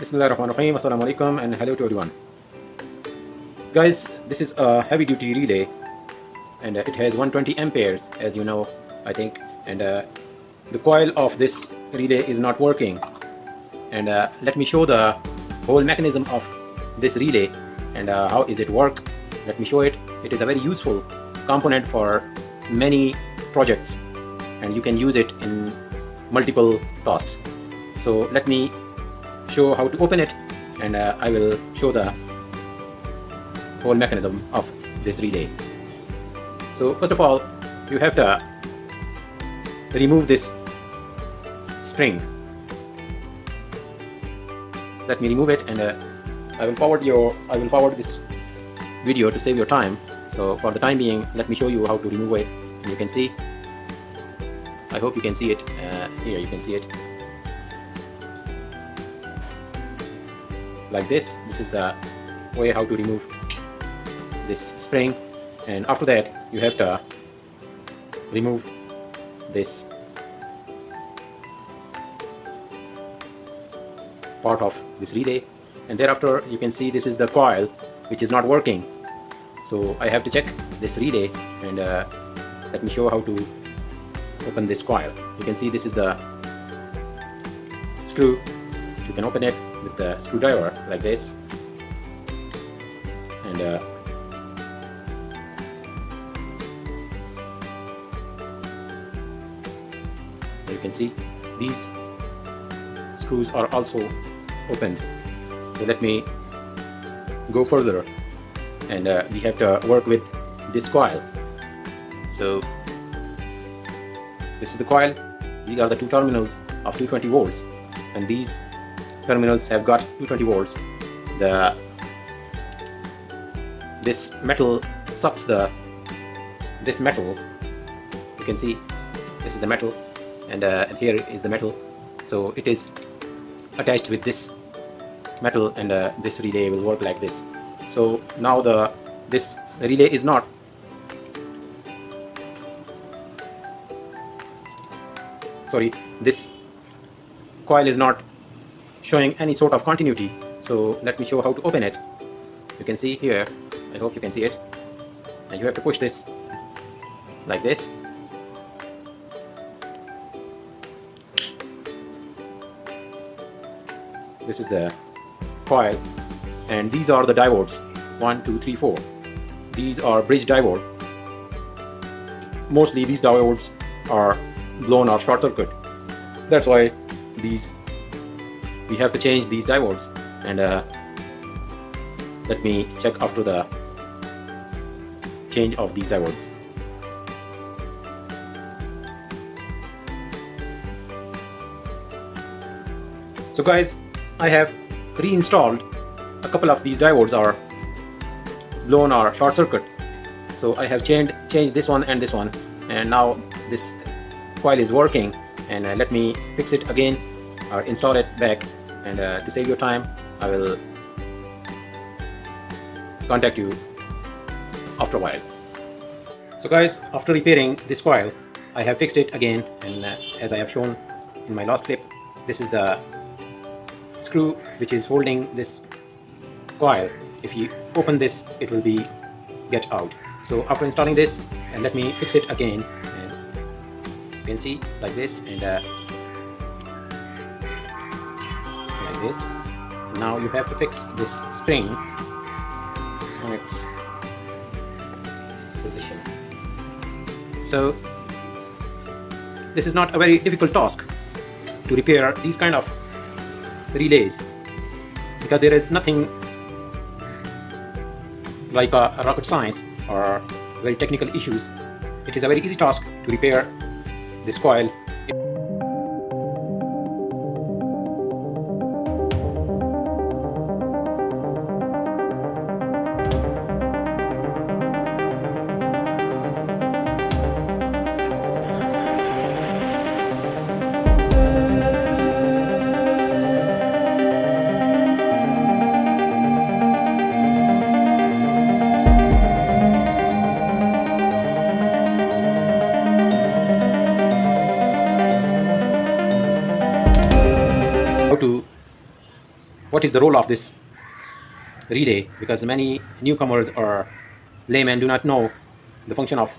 Bismillahirrahmanirrahim. Assalamu alaikum and hello to everyone. Guys, this is a heavy duty relay and it has 120 amperes, as you know, I think, and the coil of this relay is not working. And let me show the whole mechanism of this relay and how is it work. Let me show it. It is a very useful component for many projects and you can use it in multiple tasks. So let me show how to open it and I will show the whole mechanism of this relay. So first of all, you have to remove this spring. Let me remove it and I will forward this video to save your time. So for the time being, let me show you how to remove it. And you can see, I hope you can see it. Here you can see it like this. This is the way how to remove this spring, and after that you have to remove this part of this relay, and thereafter you can see this is the coil which is not working. So I have to check this relay and let me show how to open this coil. You can see this is the screw. You can open it with the screwdriver like this, and you can see these screws are also opened. So let me go further and we have to work with this coil. So this is the coil. These are the two terminals of 220 volts and these terminals have got 220 volts. This metal sucks this metal. You can see this is the metal and here is the metal. So it is attached with this metal and this relay will work like this. So now this relay is not this coil is not showing any sort of continuity. So let me show how to open it. You can see here, I hope you can see it, and you have to push this like this. This is the coil and these are the diodes 1, 2, 3, 4. These are bridge diode. Mostly these diodes are blown or short circuit. That's why we have to change these diodes, and let me check after the change of these diodes. So guys, I have reinstalled a couple of these diodes are blown or short circuit. So I have changed this one and this one, and now this coil is working. And let me fix it again or install it back, and to save your time I will contact you after a while. So guys, after repairing this coil, I have fixed it again, and as I have shown in my last clip, this is the screw which is holding this coil. If you open this, it will be get out. So after installing this, and let me fix it again, and you can see like this, and like this. Now you have to fix this spring on its position. So this is not a very difficult task to repair these kind of relays, because there is nothing like a rocket science or very technical issues. It is a very easy task to repair this coil. what is the role of this relay, because many newcomers or laymen do not know the function of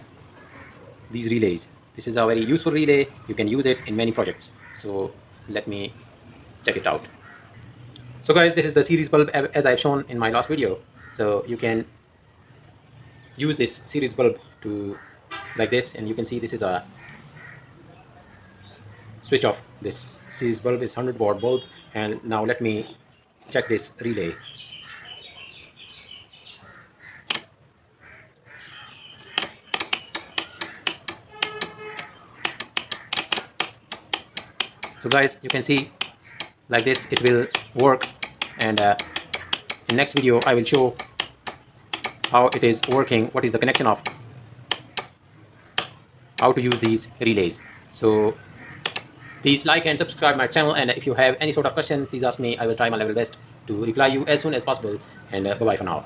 these relays. This is a very useful relay. You can use it in many projects. So let me check it out. So guys, this is the series bulb as I've shown in my last video. So you can use this series bulb to like this, and you can see this is a switch off. This series bulb is 100 watt bulb. And now let me check this relay. So guys, you can see like this it will work, and in next video I will show how it is working, what is the connection of how to use these relays. So please like and subscribe my channel, and if you have any sort of question, please ask me. I will try my level best to reply you as soon as possible, and bye bye for now.